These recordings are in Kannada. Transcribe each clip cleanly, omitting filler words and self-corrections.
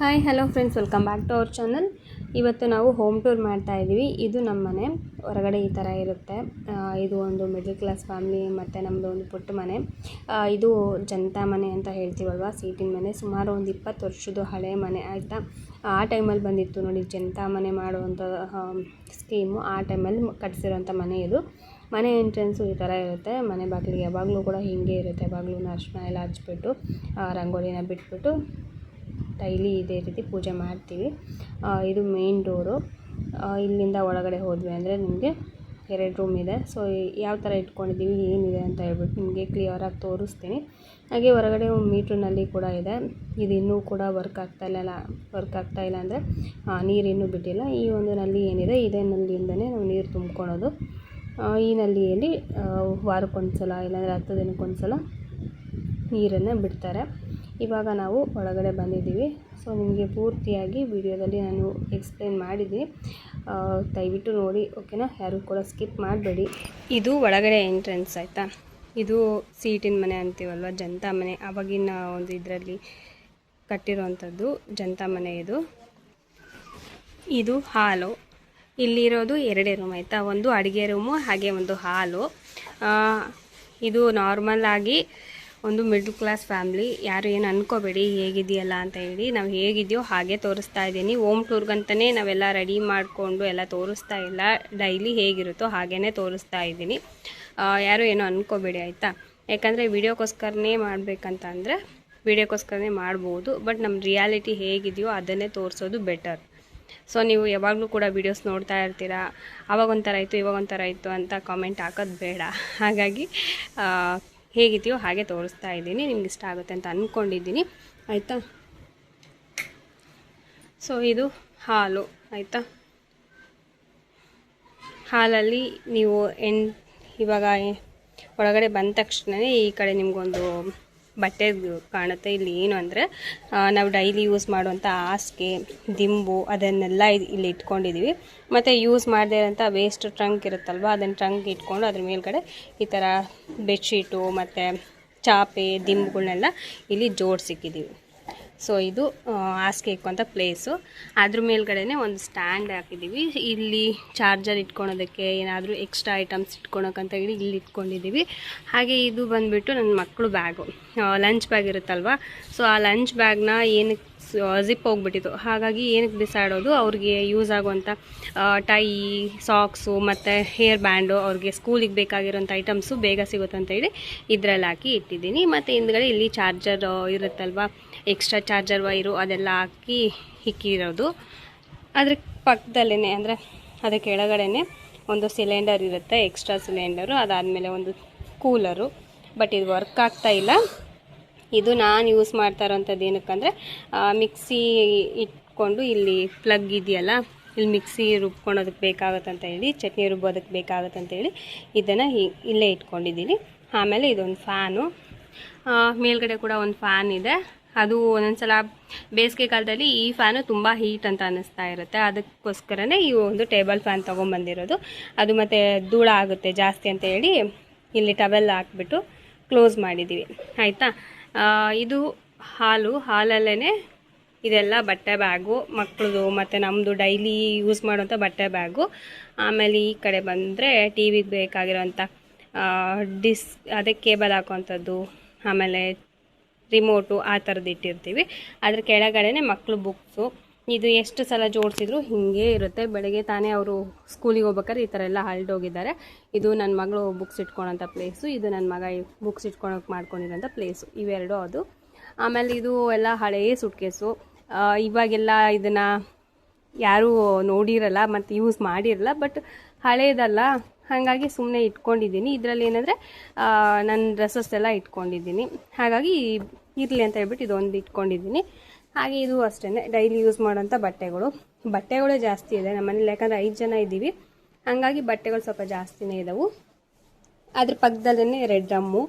Hi hello friends, welcome back to our channel. ಇವತ್ತು ನಾವು ಹೋಮ್ ಟೂರ್ ಮಾಡ್ತಾ ಇದ್ದೀವಿ. ಇದು ನಮ್ಮ ಮನೆ ಹೊರಗಡೆ ಈ ಥರ ಇರುತ್ತೆ. ಇದು ಒಂದು ಮಿಡಲ್ ಕ್ಲಾಸ್ ಫ್ಯಾಮಿಲಿ ಮತ್ತು ನಮ್ಮದು ಒಂದು ಪುಟ್ಟ ಮನೆ. ಇದು ಜನತಾ ಮನೆ ಅಂತ ಹೇಳ್ತೀವಲ್ವ, ಸೀಟಿನ ಮನೆ. ಸುಮಾರು ಒಂದು 20 ವರ್ಷದ ಹಳೆಯ ಮನೆ ಆಯಿತಾ. ಆ ಟೈಮಲ್ಲಿ ಬಂದಿತ್ತು ನೋಡಿ ಜನತಾ ಮನೆ ಮಾಡುವಂಥ ಸ್ಕೀಮು. ಆ ಟೈಮಲ್ಲಿ ಕಟ್ಟಿಸಿರೋಂಥ ಮನೆ ಇದು. ಮನೆ ಎಂಟ್ರೆನ್ಸು ಈ ಥರ ಇರುತ್ತೆ. ಮನೆ ಬಾಗಿಲಿಗೆ ಯಾವಾಗಲೂ ಕೂಡ ಹೀಗೆ ಇರುತ್ತೆ. ಯಾವಾಗಲೂ ಅರಿಶಿನ ಎಲ್ಲ ಹಚ್ಬಿಟ್ಟು ರಂಗೋಲಿನ ಬಿಟ್ಬಿಟ್ಟು ಡೈಲಿ ಇದೇ ರೀತಿ ಪೂಜೆ ಮಾಡ್ತೀವಿ. ಇದು ಮೇನ್ ಡೋರು. ಇಲ್ಲಿಂದ ಒಳಗಡೆ ಹೋದ್ವಿ ಅಂದರೆ ನಿಮಗೆ 2 ರೂಮ್ ಇದೆ. ಸೊ ಯಾವ ಥರ ಇಟ್ಕೊಂಡಿದ್ದೀವಿ, ಏನಿದೆ ಅಂತ ಹೇಳ್ಬಿಟ್ಟು ನಿಮಗೆ ಕ್ಲಿಯರಾಗಿ ತೋರಿಸ್ತೀನಿ. ಹಾಗೆ ಹೊರಗಡೆ ಮೀಟ್ರ್ನಲ್ಲಿ ಕೂಡ ಇದೆ. ಇದು ಇನ್ನೂ ಕೂಡ ವರ್ಕ್ ಆಗ್ತಾ ಇಲ್ಲ ಅಂದರೆ ನೀರು ಇನ್ನೂ ಬಿಟ್ಟಿಲ್ಲ. ಈ ಒಂದು ನಲ್ಲಿ ಏನಿದೆ, ಇದೇ ನಲ್ಲಿಯಿಂದನೇ ನಾವು ನೀರು ತುಂಬ್ಕೊಳೋದು. ಈ ನಲ್ಲಿಯಲ್ಲಿ ವಾರಕ್ಕೊಂದ್ಸಲ ಇಲ್ಲಾಂದರೆ 10 ದಿನಕ್ಕೊಂದ್ಸಲ ನೀರನ್ನು ಬಿಡ್ತಾರೆ. ಇವಾಗ ನಾವು ಒಳಗಡೆ ಬಂದಿದ್ದೀವಿ. ಸೊ ನಿಮಗೆ ಪೂರ್ತಿಯಾಗಿ ವಿಡಿಯೋದಲ್ಲಿ ನಾನು ಎಕ್ಸ್ಪ್ಲೇನ್ ಮಾಡಿದ್ದೀನಿ, ದಯವಿಟ್ಟು ನೋಡಿ, ಓಕೆನಾ? ಯಾರು ಕೂಡ ಸ್ಕಿಪ್ ಮಾಡಬೇಡಿ. ಇದು ಒಳಗಡೆ ಎಂಟ್ರೆನ್ಸ್ ಆಯಿತಾ. ಇದು ಸೀಟಿನ ಮನೆ ಅಂತೀವಲ್ವ, ಜನತಾ ಮನೆ. ಆವಾಗಿನ ಒಂದು ಇದರಲ್ಲಿ ಕಟ್ಟಿರೋವಂಥದ್ದು ಜನತಾ ಮನೆ ಇದು. ಇದು ಹಾಲು. ಇಲ್ಲಿರೋದು 2 ರೂಮ್ ಆಯಿತಾ. ಒಂದು ಅಡುಗೆ ರೂಮು, ಹಾಗೆ ಒಂದು ಹಾಲು. ಇದು ನಾರ್ಮಲ್ ಆಗಿ ಒಂದು ಮಿಡ್ಲ್ ಕ್ಲಾಸ್ ಫ್ಯಾಮ್ಲಿ. ಯಾರು ಏನು ಅಂದ್ಕೋಬೇಡಿ ಹೇಗಿದೆಯಲ್ಲ ಅಂತ ಹೇಳಿ. ನಾವು ಹೇಗಿದೆಯೋ ಹಾಗೆ ತೋರಿಸ್ತಾ ಇದ್ದೀನಿ. ಹೋಮ್ ಟೂರ್ಗಂತಲೇ ನಾವೆಲ್ಲ ರೆಡಿ ಮಾಡಿಕೊಂಡು ಎಲ್ಲ ತೋರಿಸ್ತಾ ಇಲ್ಲ. ಡೈಲಿ ಹೇಗಿರುತ್ತೋ ಹಾಗೇ ತೋರಿಸ್ತಾ ಇದ್ದೀನಿ. ಯಾರು ಏನೋ ಅಂದ್ಕೋಬೇಡಿ ಆಯಿತಾ. ಯಾಕಂದರೆ ವಿಡಿಯೋಕ್ಕೋಸ್ಕರನೇ ಮಾಡಬೇಕಂತ ಅಂದರೆ ವಿಡಿಯೋಕ್ಕೋಸ್ಕರನೇ ಮಾಡ್ಬೋದು. ಬಟ್ ನಮ್ಮ ರಿಯಾಲಿಟಿ ಹೇಗಿದೆಯೋ ಅದನ್ನೇ ತೋರಿಸೋದು ಬೆಟರ್. ಸೊ ನೀವು ಯಾವಾಗಲೂ ಕೂಡ ವೀಡಿಯೋಸ್ ನೋಡ್ತಾ ಇರ್ತೀರಾ, ಆವಾಗೊಂಥರ ಇತ್ತು ಇವಾಗೊಂಥರ ಇತ್ತು ಅಂತ ಕಾಮೆಂಟ್ ಹಾಕೋದು ಬೇಡ. ಹಾಗಾಗಿ ಹೇಗಿದೆಯೋ ಹಾಗೆ ತೋರಿಸ್ತಾ ಇದ್ದೀನಿ. ನಿಮ್ಗೆ ಇಷ್ಟ ಆಗುತ್ತೆ ಅಂತ ಅಂದ್ಕೊಂಡಿದ್ದೀನಿ ಆಯಿತಾ. ಸೊ ಇದು ಹಾಲು ಆಯಿತಾ. ಹಾಲಲ್ಲಿ ನೀವು ಇವಾಗ ಒಳಗಡೆ ಬಂದ ತಕ್ಷಣವೇ ಈ ಕಡೆ ನಿಮಗೊಂದು ಬಟ್ಟೆ ಕಾಣುತ್ತೆ. ಇಲ್ಲಿ ಏನು ಅಂದರೆ ನಾವು ಡೈಲಿ ಯೂಸ್ ಮಾಡುವಂಥ ಹಾಸಿಗೆ, ದಿಂಬು ಅದನ್ನೆಲ್ಲ ಇಲ್ಲಿ ಇಟ್ಕೊಂಡಿದ್ದೀವಿ. ಮತ್ತು ಯೂಸ್ ಮಾಡದೇ ಇರೋಂಥ ವೇಸ್ಟ್ ಟ್ರಂಕ್ ಇರುತ್ತಲ್ವ, ಅದನ್ನು ಟ್ರಂಕ್ ಇಟ್ಕೊಂಡು ಅದ್ರ ಮೇಲ್ಗಡೆ ಈ ಥರ ಬೆಡ್ಶೀಟು ಮತ್ತು ಚಾಪೆ ದಿಂಬುಗಳನ್ನೆಲ್ಲ ಇಲ್ಲಿ ಜೋಡಿಸಿಕ್ಕಿದ್ದೀವಿ. ಸೊ ಇದು ಹಾಸಿಗೆ ಇಕ್ಕುವಂಥ ಪ್ಲೇಸು. ಅದ್ರ ಮೇಲ್ಗಡೆ ಒಂದು ಸ್ಟ್ಯಾಂಡ್ ಹಾಕಿದ್ದೀವಿ. ಇಲ್ಲಿ ಚಾರ್ಜರ್ ಇಟ್ಕೊಳೋದಕ್ಕೆ, ಏನಾದರೂ ಎಕ್ಸ್ಟ್ರಾ ಐಟಮ್ಸ್ ಇಟ್ಕೊಳೋಕ್ಕಂತ ಹೇಳಿ ಇಲ್ಲಿ ಇಟ್ಕೊಂಡಿದ್ದೀವಿ. ಹಾಗೆ ಇದು ಬಂದುಬಿಟ್ಟು ನನ್ನ ಮಕ್ಕಳು ಬ್ಯಾಗು, ಲಂಚ್ ಬ್ಯಾಗ್ ಇರುತ್ತಲ್ವ. ಸೊ ಆ ಲಂಚ್ ಬ್ಯಾಗ್ನ ಏನಕ್ಕೆ ಜಿಪ್ ಹೋಗ್ಬಿಟ್ಟಿತ್ತು, ಹಾಗಾಗಿ ಏನಕ್ಕೆ ಬಿಸಾಡೋದು, ಅವ್ರಿಗೆ ಯೂಸ್ ಆಗುವಂಥ ಟೈ, ಸಾಕ್ಸು ಮತ್ತು ಹೇರ್ ಬ್ಯಾಂಡು, ಅವ್ರಿಗೆ ಸ್ಕೂಲಿಗೆ ಬೇಕಾಗಿರೋಂಥ ಐಟಮ್ಸು ಬೇಗ ಸಿಗುತ್ತೆ ಅಂತೇಳಿ ಇದರಲ್ಲಿ ಹಾಕಿ ಇಟ್ಟಿದ್ದೀನಿ. ಮತ್ತು ಹಿಂದ್ಗಡೆ ಇಲ್ಲಿ ಚಾರ್ಜರ್ ಇರುತ್ತಲ್ವ, ಎಕ್ಸ್ಟ್ರಾ ಚಾರ್ಜರ್ ವೈರು ಅದೆಲ್ಲ ಹಾಕಿ ಇಕ್ಕಿರೋದು. ಅದ್ರ ಪಕ್ಕದಲ್ಲೇ ಅಂದರೆ ಅದಕ್ಕೆ ಕೆಳಗಡೆ ಒಂದು ಸಿಲಿಂಡರ್ ಇರುತ್ತೆ, ಎಕ್ಸ್ಟ್ರಾ ಸಿಲಿಂಡರು. ಅದಾದಮೇಲೆ ಒಂದು ಕೂಲರು. ಬಟ್ ಇದು ವರ್ಕ್ ಆಗ್ತಾ ಇಲ್ಲ. ಇದು ನಾನು ಯೂಸ್ ಮಾಡ್ತಾ ಇರೋಂಥದ್ದು ಏನಕ್ಕಂದರೆ ಮಿಕ್ಸಿ ಇಟ್ಕೊಂಡು ಇಲ್ಲಿ ಪ್ಲಗ್ ಇದೆಯಲ್ಲ, ಇಲ್ಲಿ ಮಿಕ್ಸಿ ರುಬ್ಕೊಳೋದಕ್ಕೆ ಬೇಕಾಗುತ್ತಂತ ಹೇಳಿ, ಚಟ್ನಿ ರುಬ್ಬೋದಕ್ಕೆ ಬೇಕಾಗುತ್ತಂತೇಳಿ ಇದನ್ನು ಇಲ್ಲೇ ಇಟ್ಕೊಂಡಿದ್ದೀನಿ. ಆಮೇಲೆ ಇದೊಂದು ಫ್ಯಾನು, ಮೇಲ್ಗಡೆ ಕೂಡ ಒಂದು ಫ್ಯಾನ್ ಇದೆ. ಅದು ಒಂದೊಂದ್ಸಲ ಬೇಸಿಗೆ ಕಾಲದಲ್ಲಿ ಈ ಫ್ಯಾನು ತುಂಬ ಹೀಟ್ ಅಂತ ಅನ್ನಿಸ್ತಾ ಇರುತ್ತೆ. ಅದಕ್ಕೋಸ್ಕರನೇ ಈ ಒಂದು ಟೇಬಲ್ ಫ್ಯಾನ್ ತೊಗೊಂಬಂದಿರೋದು. ಅದು ಮತ್ತು ಧೂಳ ಆಗುತ್ತೆ ಜಾಸ್ತಿ ಅಂತ ಹೇಳಿ ಇಲ್ಲಿ ಟವೆಲ್ ಹಾಕ್ಬಿಟ್ಟು ಕ್ಲೋಸ್ ಮಾಡಿದ್ದೀವಿ ಆಯಿತಾ. ಇದು ಹಾಲಲ್ಲೇ ಇದೆಲ್ಲ ಬಟ್ಟೆ ಬ್ಯಾಗು ಮಕ್ಕಳದು ಮತ್ತು ನಮ್ಮದು ಡೈಲಿ ಯೂಸ್ ಮಾಡೋಂಥ ಬಟ್ಟೆ ಬ್ಯಾಗು. ಆಮೇಲೆ ಈ ಕಡೆ ಬಂದರೆ ಟಿ ವಿಗೆ ಬೇಕಾಗಿರೋಂಥ ಅದೇ ಕೇಬಲ್ ಹಾಕೋವಂಥದ್ದು, ಆಮೇಲೆ ರಿಮೋಟು ಆ ಥರದ್ದು ಇಟ್ಟಿರ್ತೀವಿ. ಅದ್ರ ಕೆಳಗಡೆ ಮಕ್ಕಳು ಬುಕ್ಸು. ಇದು ಎಷ್ಟು ಸಲ ಜೋಡಿಸಿದ್ರು ಹಿಂಗೆ ಇರುತ್ತೆ. ಬೆಳಗ್ಗೆ ತಾನೇ ಅವರು ಸ್ಕೂಲಿಗೆ ಹೋಗ್ಬೇಕಾದ್ರೆ ಈ ಥರ ಎಲ್ಲ ಹರಟೋಗಿದ್ದಾರೆ. ಇದು ನನ್ನ ಮಗಳು ಬುಕ್ಸ್ ಇಟ್ಕೊಳೋಂಥ ಪ್ಲೇಸು, ಇದು ನನ್ನ ಮಗ ಬುಕ್ಸ್ ಇಟ್ಕೊಳೋಕೆ ಮಾಡ್ಕೊಂಡಿರೋಂಥ ಪ್ಲೇಸು. ಇವೆರಡು ಅದು. ಆಮೇಲೆ ಇದು ಎಲ್ಲ ಹಳೆಯ ಸುಟ್ಕೇಸು. ಇವಾಗೆಲ್ಲ ಇದನ್ನು ಯಾರೂ ನೋಡಿರಲ್ಲ ಮತ್ತು ಯೂಸ್ ಮಾಡಿರಲ್ಲ. ಬಟ್ ಹಳೇದಲ್ಲ, ಹಾಗಾಗಿ ಸುಮ್ಮನೆ ಇಟ್ಕೊಂಡಿದ್ದೀನಿ. ಇದರಲ್ಲಿ ಏನಂದರೆ ನನ್ನ ಡ್ರೆಸ್ಸಸ್ ಎಲ್ಲ ಇಟ್ಕೊಂಡಿದ್ದೀನಿ. ಹಾಗಾಗಿ ಇರಲಿ ಅಂತ ಹೇಳ್ಬಿಟ್ಟು ಇದೊಂದು ಇಟ್ಕೊಂಡಿದ್ದೀನಿ. ಹಾಗೆ ಇದು ಅಷ್ಟೇ ಡೈಲಿ ಯೂಸ್ ಮಾಡೋಂಥ ಬಟ್ಟೆಗಳು ಜಾಸ್ತಿ ಇದೆ ನಮ್ಮ ಮನೇಲಿ. ಯಾಕಂದರೆ 5 ಜನ ಇದ್ದೀವಿ, ಹಾಗಾಗಿ ಬಟ್ಟೆಗಳು ಸ್ವಲ್ಪ ಜಾಸ್ತಿನೇ ಇದ್ದಾವೆ. ಅದ್ರ ಪಕ್ಕದಲ್ಲೇ 2 ಡ್ರಮ್ಮು,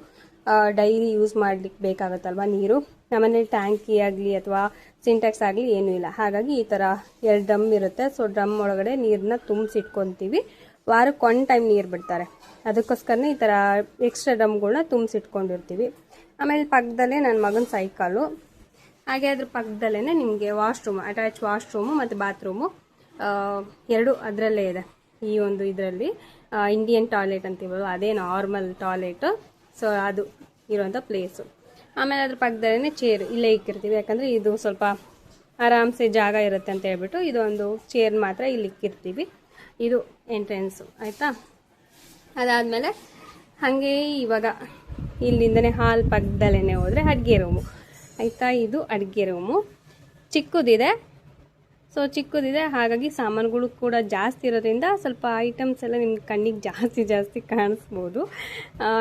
ಡೈಲಿ ಯೂಸ್ ಮಾಡಲಿಕ್ಕೆ ಬೇಕಾಗುತ್ತಲ್ವ ನೀರು. ನಮ್ಮನೇಲಿ ಟ್ಯಾಂಕಿ ಆಗಲಿ ಅಥವಾ ಸಿಂಟ್ಯಾಕ್ಸ್ ಆಗಲಿ ಏನೂ ಇಲ್ಲ. ಹಾಗಾಗಿ ಈ ಥರ 2 ಡ್ರಮ್ ಇರುತ್ತೆ. ಸೊ ಡ್ರಮ್ ಒಳಗಡೆ ನೀರನ್ನ ತುಂಬಿಸಿಟ್ಕೊತೀವಿ. ವಾರಕ್ಕೆ 1 ಟೈಮ್ ನೀರು ಬಿಡ್ತಾರೆ. ಅದಕ್ಕೋಸ್ಕರನೇ ಈ ಥರ ಎಕ್ಸ್ಟ್ರಾ ಡ್ರಮ್ಗಳನ್ನ ತುಂಬಿಸಿಟ್ಕೊಂಡಿರ್ತೀವಿ. ಆಮೇಲೆ ಪಕ್ಕದಲ್ಲೇ ನನ್ನ ಮಗನ ಸೈಕಲ್ಲು. ಹಾಗೆ ಅದ್ರ ಪಕ್ಕದಲ್ಲೇ ನಿಮಗೆ ವಾಶ್ರೂಮ್, ಅಟ್ಯಾಚ್ ವಾಶ್ರೂಮು ಮತ್ತು ಬಾತ್ರೂಮು ಎರಡು ಅದರಲ್ಲೇ ಇದೆ. ಈ ಒಂದು ಇದರಲ್ಲಿ ಇಂಡಿಯನ್ ಟಾಯ್ಲೆಟ್ ಅಂತೀವಲ್ಲ, ಅದೇ ನಾರ್ಮಲ್ ಟಾಯ್ಲೆಟು. ಸೊ ಅದು ಇರೋಂಥ ಪ್ಲೇಸು. ಆಮೇಲೆ ಅದ್ರ ಪಕ್ಕದಲ್ಲೇ ಚೇರ್ ಇಲ್ಲೇ ಇಕ್ಕಿರ್ತೀವಿ, ಯಾಕಂದರೆ ಇದು ಸ್ವಲ್ಪ ಆರಾಮ್ಸೆ ಜಾಗ ಇರುತ್ತೆ ಅಂತ ಹೇಳ್ಬಿಟ್ಟು ಇದೊಂದು ಚೇರ್ ಮಾತ್ರ ಇಲ್ಲಿ ಇಕ್ಕಿರ್ತೀವಿ. ಇದು ಎಂಟ್ರೆನ್ಸು ಆಯಿತಾ. ಅದಾದಮೇಲೆ ಹಾಗೆ ಇವಾಗ ಇಲ್ಲಿಂದನೇ ಹಾಲ್ ಪಕ್ಕದಲ್ಲೇ ಹೋದರೆ ಅಡುಗೆ ರೂಮು ಆಯಿತಾ. ಇದು ಅಡುಗೆ ರೂಮು ಚಿಕ್ಕದಿದೆ. ಸೊ ಚಿಕ್ಕದಿದೆ, ಹಾಗಾಗಿ ಸಾಮಾನುಗಳು ಕೂಡ ಜಾಸ್ತಿ ಇರೋದ್ರಿಂದ ಸ್ವಲ್ಪ ಐಟಮ್ಸ್ ಎಲ್ಲ ನಿಮ್ಗೆ ಕಣ್ಣಿಗೆ ಜಾಸ್ತಿ ಕಾಣಿಸ್ಬೋದು.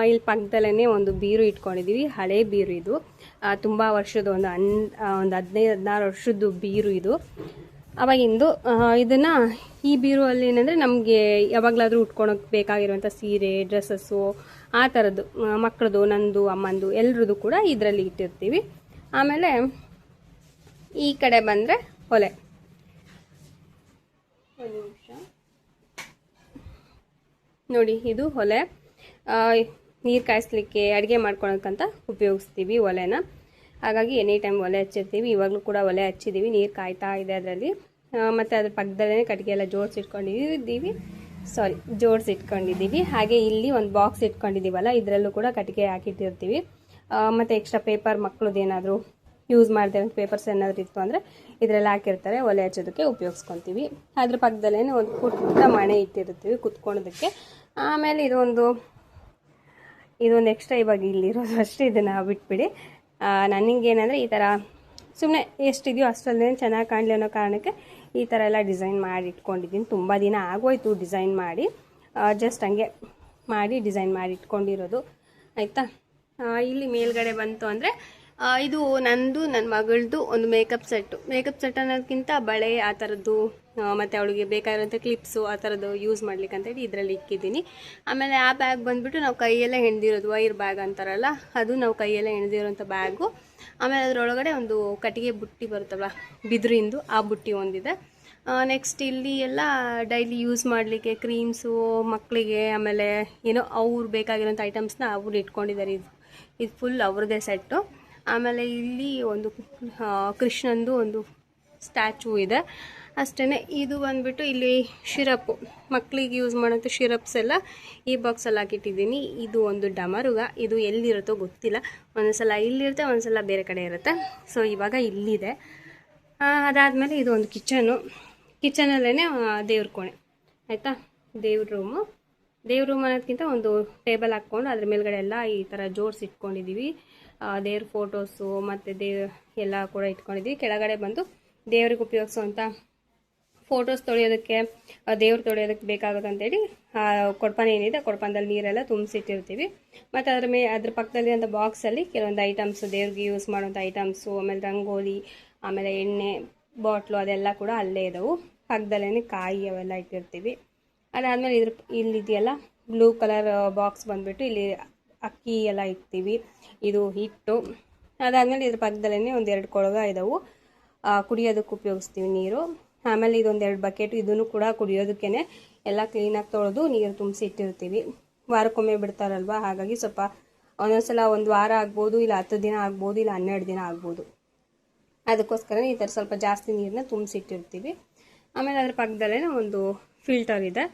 ಇಲ್ಲಿ ಪಕ್ಕದಲ್ಲೇ ಒಂದು ಬೀರು ಇಟ್ಕೊಂಡಿದ್ದೀವಿ, ಹಳೆ ಬೀರು ಇದು. ತುಂಬ ವರ್ಷದ ಒಂದು 15-16 ವರ್ಷದ್ದು ಬೀರು ಇದು ಅವಾಗಿಂದು. ಇದನ್ನು ಈ ಬೀರು ಅಲ್ಲಿ ಏನಂದರೆ ನಮಗೆ ಯಾವಾಗಲಾದರೂ ಉಟ್ಕೊಳಕ್ಕೆ ಬೇಕಾಗಿರುವಂಥ ಸೀರೆ, ಡ್ರೆಸ್ಸಸ್ಸು ಆ ಥರದ್ದು, ಮಕ್ಕಳದು, ನಂದು, ಅಮ್ಮಂದು ಎಲ್ಲರದ್ದು ಕೂಡ ಇದರಲ್ಲಿ ಇಟ್ಟಿರ್ತೀವಿ. ಆಮೇಲೆ ಈ ಕಡೆ ಬಂದರೆ ಒಲೆ. ಒಂದು ನಿಮಿಷ ನೋಡಿ, ಇದು ಒಲೆ. ನೀರು ಕಾಯಿಸ್ಲಿಕ್ಕೆ, ಅಡುಗೆ ಮಾಡ್ಕೊಳಕ್ಕಂತ ಉಪಯೋಗಿಸ್ತೀವಿ ಒಲೆನ. ಹಾಗಾಗಿ ಎನಿ ಟೈಮ್ ಒಲೆ ಹಚ್ಚಿರ್ತೀವಿ. ಇವಾಗಲೂ ಕೂಡ ಒಲೆ ಹಚ್ಚಿದ್ದೀವಿ, ನೀರು ಕಾಯ್ತಾ ಇದೆ ಅದರಲ್ಲಿ. ಮತ್ತು ಅದ್ರ ಪಕ್ಕದಲ್ಲೇ ಕಟ್ಟಿಗೆ ಎಲ್ಲ ಜೋಡಿಸಿಟ್ಕೊಂಡಿದ್ದೀವಿ. ಹಾಗೆ ಇಲ್ಲಿ ಒಂದು ಬಾಕ್ಸ್ ಇಟ್ಕೊಂಡಿದ್ದೀವಲ್ಲ, ಇದರಲ್ಲೂ ಕೂಡ ಕಟ್ಟಿಗೆ ಹಾಕಿಟ್ಟಿರ್ತೀವಿ. ಮತ್ತು ಎಕ್ಸ್ಟ್ರಾ ಪೇಪರ್, ಮಕ್ಕಳದ್ದು ಏನಾದರೂ ಯೂಸ್ ಮಾಡಿದೆ ಪೇಪರ್ಸ್ ಏನಾದರೂ ಇತ್ತು ಅಂದರೆ ಇದರಲ್ಲಿ ಹಾಕಿರ್ತಾರೆ, ಒಲೆ ಹಚ್ಚೋದಕ್ಕೆ ಉಪಯೋಗಿಸ್ಕೊತೀವಿ. ಅದ್ರ ಪಕ್ಕದಲ್ಲೇ ಒಂದು ಪುಟ್ಟ ಮಣೆ ಇಟ್ಟಿರ್ತೀವಿ ಕುತ್ಕೊಳ್ಳೋದಕ್ಕೆ. ಆಮೇಲೆ ಇದೊಂದು ಎಕ್ಸ್ಟ್ರಾ ಇವಾಗ ಇಲ್ಲಿರೋದು ಅಷ್ಟೇ, ಇದನ್ನು ಬಿಟ್ಬಿಡಿ. ನನಗೇನಂದರೆ ಈ ಥರ ಸುಮ್ಮನೆ ಎಷ್ಟಿದೆಯೋ ಅಷ್ಟಲ್ಲೇ ಚೆನ್ನಾಗಿ ಕಾಣಲಿ ಅನ್ನೋ ಕಾರಣಕ್ಕೆ ಈ ಥರ ಎಲ್ಲ ಡಿಸೈನ್ ಮಾಡಿ ಇಟ್ಕೊಂಡಿದ್ದೀನಿ. ತುಂಬ ದಿನ ಆಗೋಯ್ತು ಡಿಸೈನ್ ಮಾಡಿ, ಜಸ್ಟ್ ಹಂಗೆ ಮಾಡಿ ಡಿಸೈನ್ ಮಾಡಿ ಇಟ್ಕೊಂಡಿರೋದು ಆಯಿತಾ. ಇಲ್ಲಿ ಮೇಲ್ಗಡೆ ಬಂತು ಅಂದರೆ ಇದು ನಂದು, ನನ್ನ ಮಗಳದು ಒಂದು ಮೇಕಪ್ ಸೆಟ್ ಅನ್ನೋದಕ್ಕಿಂತ ಬಳೆ ಆ ಥರದ್ದು, ಮತ್ತು ಅವಳಿಗೆ ಬೇಕಾಗಿರೋಂಥ ಕ್ಲಿಪ್ಸು ಆ ಥರದ್ದು ಯೂಸ್ ಮಾಡ್ಲಿಕ್ಕೆ ಅಂತೇಳಿ ಇದರಲ್ಲಿ ಇಕ್ಕಿದ್ದೀನಿ. ಆಮೇಲೆ ಆ ಬ್ಯಾಗ್ ಬಂದುಬಿಟ್ಟು ನಾವು ಕೈಯಲ್ಲೇ ಹೆಣ್ದಿರೋದು, ವೈರ್ ಬ್ಯಾಗ್ ಅಂತಾರಲ್ಲ, ಅದು ನಾವು ಕೈಯಲ್ಲೇ ಹೆಣ್ದಿರೋಂಥ ಬ್ಯಾಗು. ಆಮೇಲೆ ಅದರೊಳಗಡೆ ಒಂದು ಕಟ್ಟಿಗೆ ಬುಟ್ಟಿ ಬರುತ್ತಲ್ಲ ಬಿದಿರಿಂದು, ಆ ಬುಟ್ಟಿ ಒಂದಿದೆ. ನೆಕ್ಸ್ಟ್ ಇಲ್ಲಿ ಎಲ್ಲ ಡೈಲಿ ಯೂಸ್ ಮಾಡಲಿಕ್ಕೆ ಕ್ರೀಮ್ಸು ಮಕ್ಕಳಿಗೆ, ಆಮೇಲೆ ಏನೋ ಅವ್ರು ಬೇಕಾಗಿರೋಂಥ ಐಟಮ್ಸ್ನ ಅವ್ರು ಇಟ್ಕೊಂಡಿದ್ದಾರೆ. ಇದು ಫುಲ್ ಅವ್ರದ್ದೇ ಸೆಟ್ಟು. ಆಮೇಲೆ ಇಲ್ಲಿ ಒಂದು ಕೃಷ್ಣಂದು ಒಂದು ಸ್ಟ್ಯಾಚು ಇದೆ ಅಷ್ಟೇ. ಇದು ಬಂದುಬಿಟ್ಟು ಇಲ್ಲಿ ಶಿರಪ್ಪು, ಮಕ್ಕಳಿಗೆ ಯೂಸ್ ಮಾಡೋಂಥ ಶಿರಪ್ಸ್ ಎಲ್ಲ ಈ ಬಾಕ್ಸಲ್ಲಿ ಹಾಕಿಟ್ಟಿದ್ದೀನಿ. ಇದು ಒಂದು ಡಮರುಗ, ಇದು ಎಲ್ಲಿರುತ್ತೋ ಗೊತ್ತಿಲ್ಲ, ಒಂದೊಂದ್ಸಲ ಇಲ್ಲಿರುತ್ತೆ, ಒಂದೊಂದ್ಸಲ ಬೇರೆ ಕಡೆ ಇರುತ್ತೆ. ಸೊ ಇವಾಗ ಇಲ್ಲಿದೆ. ಅದಾದಮೇಲೆ ಇದು ಒಂದು ಕಿಚನಲ್ಲೇ ದೇವ್ರ ಕೋಣೆ ಆಯಿತಾ. ದೇವ್ರ ರೂಮ್ ಅನ್ನೋದಕ್ಕಿಂತ ಒಂದು ಟೇಬಲ್ ಹಾಕ್ಕೊಂಡು ಅದ್ರ ಮೇಲ್ಗಡೆ ಎಲ್ಲ ಈ ಥರ ಜೋಡಿಸಿಟ್ಕೊಂಡಿದ್ದೀವಿ. ದೇವ್ರ ಫೋಟೋಸು ಮತ್ತು ಎಲ್ಲ ಕೂಡ ಇಟ್ಕೊಂಡಿದ್ದೀವಿ. ಕೆಳಗಡೆ ಬಂದು ದೇವ್ರಿಗೆ ಉಪಯೋಗಿಸೋವಂಥ ಫೋಟೋಸ್ ತೊಳೆಯೋದಕ್ಕೆ, ದೇವ್ರು ತೊಳೆಯೋದಕ್ಕೆ ಬೇಕಾಗುತ್ತಂತೇಳಿ ಕೊಡ್ಪಾನ ಏನಿದೆ, ಕೊಡ್ಪಾನದಲ್ಲಿ ನೀರೆಲ್ಲ ತುಂಬಿಸಿಟ್ಟಿರ್ತೀವಿ. ಮತ್ತು ಅದ್ರ ಪಕ್ಕದಲ್ಲಿ ಅಂತ ಬಾಕ್ಸಲ್ಲಿ ಕೆಲವೊಂದು ಐಟಮ್ಸು, ದೇವ್ರಿಗೆ ಯೂಸ್ ಮಾಡೋಂಥ ಐಟಮ್ಸು, ಆಮೇಲೆ ರಂಗೋಲಿ, ಆಮೇಲೆ ಎಣ್ಣೆ ಬಾಟ್ಲು ಅದೆಲ್ಲ ಕೂಡ ಅಲ್ಲೇ ಇದ್ದವು. ಪಕ್ಕದಲ್ಲೇ ಕಾಯಿ ಅವೆಲ್ಲ ಇಟ್ಟಿರ್ತೀವಿ. ಅದಾದಮೇಲೆ ಇಲ್ಲಿದೆಯಲ್ಲ ಬ್ಲೂ ಕಲರ್ ಬಾಕ್ಸ್ ಬಂದುಬಿಟ್ಟು ಇಲ್ಲಿ ಅಕ್ಕಿ ಎಲ್ಲ ಇಡ್ತೀವಿ, ಇದು ಹಿಟ್ಟು. ಅದಾದಮೇಲೆ ಇದ್ರ ಪಕ್ಕದಲ್ಲೇ ಒಂದೆರಡು ಕೊಳಗ ಇದ್ದವು, ಕುಡಿಯೋದಕ್ಕೆ ಉಪಯೋಗಿಸ್ತೀವಿ ನೀರು. ಆಮೇಲೆ ಇದೊಂದೆರಡು ಬಕೆಟು, ಇದನ್ನು ಕೂಡ ಕುಡಿಯೋದಕ್ಕೇ ಎಲ್ಲ ಕ್ಲೀನಾಗಿ ತೊಳೆದು ನೀರು ತುಂಬಿಸಿ ಇಟ್ಟಿರ್ತೀವಿ. ವಾರಕ್ಕೊಮ್ಮೆ ಬಿಡ್ತಾರಲ್ವ, ಹಾಗಾಗಿ ಸ್ವಲ್ಪ ಒಂದೊಂದ್ಸಲ 1 ವಾರ ಆಗ್ಬೋದು, ಇಲ್ಲ 10 ದಿನ ಆಗ್ಬೋದು, ಇಲ್ಲ 12 ದಿನ ಆಗ್ಬೋದು. ಅದಕ್ಕೋಸ್ಕರ ಈ ಥರ ಸ್ವಲ್ಪ ಜಾಸ್ತಿ ನೀರನ್ನ ತುಂಬಿಸಿಟ್ಟಿರ್ತೀವಿ. ಆಮೇಲೆ ಅದ್ರ ಪಕ್ಕದಲ್ಲೇ ಒಂದು ಫಿಲ್ಟರ್ ಇದೆ,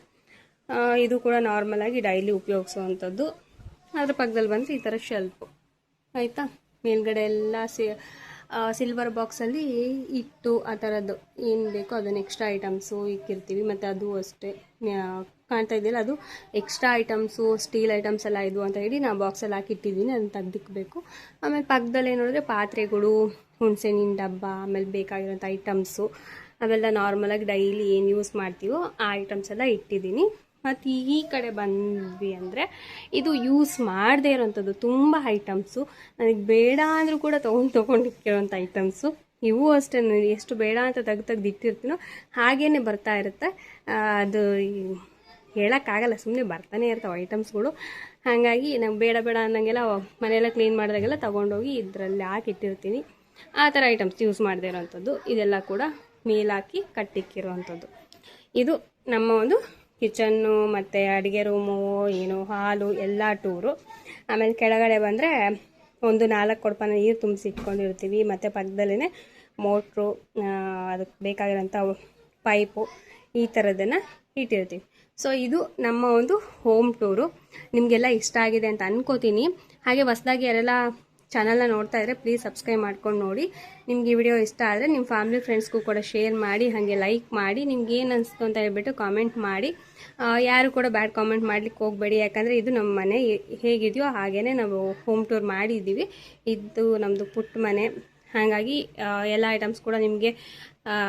ಇದು ಕೂಡ ನಾರ್ಮಲಾಗಿ ಡೈಲಿ ಉಪಯೋಗಿಸುವಂಥದ್ದು. ಅದ್ರ ಪಕ್ಕದಲ್ಲಿ ಬಂದು ಈ ಥರ ಶೆಲ್ಫು ಆಯಿತಾ. ಮೇಲ್ಗಡೆ ಎಲ್ಲ ಸಿಲ್ವರ್ ಬಾಕ್ಸಲ್ಲಿ ಇಟ್ಟು ಆ ಥರದ್ದು ಏನು ಬೇಕೋ ಅದನ್ನು ಎಕ್ಸ್ಟ್ರಾ ಐಟಮ್ಸು ಇಕ್ಕಿರ್ತೀವಿ. ಮತ್ತು ಅದು ಅಷ್ಟೇ ಕಾಣ್ತಾ ಇದೆಯಲ್ಲ, ಅದು ಎಕ್ಸ್ಟ್ರಾ ಐಟಮ್ಸು, ಸ್ಟೀಲ್ ಐಟಮ್ಸ್ ಎಲ್ಲ ಇದು ಅಂತ ಹೇಳಿ ನಾವು ಬಾಕ್ಸಲ್ಲಿ ಹಾಕಿಟ್ಟಿದ್ದೀನಿ, ಅದನ್ನು ತೆಗ್ದಿಕ್ಬೇಕು. ಆಮೇಲೆ ಪಕ್ಕದಲ್ಲಿ ಏನು ನೋಡಿದ್ರೆ ಪಾತ್ರೆಗಳು, ಹುಣಸೆಹಣ್ಣಿನ ಡಬ್ಬ, ಆಮೇಲೆ ಬೇಕಾಗಿರೋಂಥ ಐಟಮ್ಸು ಅವೆಲ್ಲ ನಾರ್ಮಲಾಗಿ ಡೈಲಿ ಏನು ಯೂಸ್ ಮಾಡ್ತೀವೋ ಆ ಐಟಮ್ಸ್ ಎಲ್ಲ ಇಟ್ಟಿದ್ದೀನಿ. ಮತ್ತು ಈ ಕಡೆ ಬಂದ್ವಿ ಅಂದರೆ ಇದು ಯೂಸ್ ಮಾಡದೇ ಇರೋವಂಥದ್ದು ತುಂಬ ಐಟಮ್ಸು, ನನಗೆ ಬೇಡ ಅಂದರೂ ಕೂಡ ತೊಗೊಂಡಿಕ್ಕಿರೋಂಥ ಐಟಮ್ಸು. ಇವು ಅಷ್ಟೇ, ನನಗೆ ಎಷ್ಟು ಬೇಡ ಅಂತ ತೆಗ್ದಿಟ್ಟಿರ್ತೀನೋ ಹಾಗೇ ಬರ್ತಾ ಇರುತ್ತೆ. ಅದು ಹೇಳೋಕ್ಕಾಗಲ್ಲ, ಸುಮ್ಮನೆ ಬರ್ತಾನೆ ಇರ್ತಾವೆ ಐಟಮ್ಸ್ಗಳು. ಹಾಗಾಗಿ ನಂಗೆ ಬೇಡ ಅನ್ನೋಂಗೆಲ್ಲ ಮನೆಯೆಲ್ಲ ಕ್ಲೀನ್ ಮಾಡಿದಾಗೆಲ್ಲ ತೊಗೊಂಡೋಗಿ ಇದರಲ್ಲಿ ಹಾಕಿಟ್ಟಿರ್ತೀನಿ. ಆ ಥರ ಐಟಮ್ಸ್ ಯೂಸ್ ಮಾಡದೇ ಇರೋವಂಥದ್ದು ಇದೆಲ್ಲ ಕೂಡ ಮೇಲಾಕಿ ಕಟ್ಟಿಕ್ಕಿರೋವಂಥದ್ದು. ಇದು ನಮ್ಮ ಒಂದು ಕಿಚನ್ನು ಮತ್ತು ಅಡುಗೆ ರೂಮು, ಏನು ಹಾಲು ಎಲ್ಲ ಟೂರು. ಆಮೇಲೆ ಕೆಳಗಡೆ ಬಂದರೆ ಒಂದು 4 ಕೊಡಪಾನ ನೀರು ತುಂಬಿಸಿ ಇಟ್ಕೊಂಡಿರ್ತೀವಿ. ಮತ್ತು ಪಕ್ಕದಲ್ಲೇ ಮೋಟ್ರು, ಅದಕ್ಕೆ ಬೇಕಾಗಿರೋಂಥ ಪೈಪು ಈ ಥರದನ್ನು ಇಟ್ಟಿರ್ತೀವಿ. ಸೊ ಇದು ನಮ್ಮ ಒಂದು ಹೋಮ್ ಟೂರು. ನಿಮಗೆಲ್ಲ ಇಷ್ಟ ಆಗಿದೆ ಅಂತ ಅನ್ಕೋತೀನಿ. ಹಾಗೆ ಹೊಸದಾಗಿ ಯಾರೆಲ್ಲ ಚಾನಲ್ನ ನೋಡ್ತಾ ಇದ್ದರೆ ಪ್ಲೀಸ್ ಸಬ್ಸ್ಕ್ರೈಬ್ ಮಾಡ್ಕೊಂಡು ನೋಡಿ. ನಿಮ್ಗೆ ಈ ವಿಡಿಯೋ ಇಷ್ಟ ಆದರೆ ನಿಮ್ಮ ಫ್ಯಾಮಿಲಿ ಫ್ರೆಂಡ್ಸ್ಗೂ ಕೂಡ ಶೇರ್ ಮಾಡಿ, ಹಾಗೆ ಲೈಕ್ ಮಾಡಿ. ನಿಮ್ಗೆ ಏನು ಅನಿಸ್ತು ಅಂತ ಹೇಳ್ಬಿಟ್ಟು ಕಾಮೆಂಟ್ ಮಾಡಿ. ಯಾರು ಕೂಡ ಬ್ಯಾಡ್ ಕಾಮೆಂಟ್ ಮಾಡ್ಲಿಕ್ಕೆ ಹೋಗಬೇಡಿ, ಯಾಕಂದರೆ ಇದು ನಮ್ಮ ಮನೆ ಹೇಗಿದೆಯೋ ಹಾಗೇ ನಾವು ಹೋಮ್ ಟೂರ್ ಮಾಡಿದ್ದೀವಿ. ಇದು ನಮ್ಮದು ಪುಟ್ಟ ಮನೆ, ಹಾಗಾಗಿ ಎಲ್ಲ ಐಟಮ್ಸ್ ಕೂಡ ನಿಮಗೆ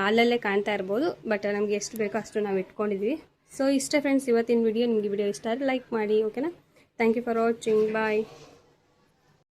ಅಲ್ಲಲ್ಲೇ ಕಾಣ್ತಾ ಇರ್ಬೋದು. ಬಟ್ ನಮಗೆ ಎಷ್ಟು ಬೇಕೋ ಅಷ್ಟು ನಾವು ಇಟ್ಕೊಂಡಿದ್ವಿ. ಸೊ ಇಷ್ಟೇ ಫ್ರೆಂಡ್ಸ್ ಇವತ್ತಿನ ವಿಡಿಯೋ. ನಿಮಗೆ ವಿಡಿಯೋ ಇಷ್ಟ ಆದರೆ ಲೈಕ್ ಮಾಡಿ, ಓಕೆನಾ? Thank you for watching. Bye.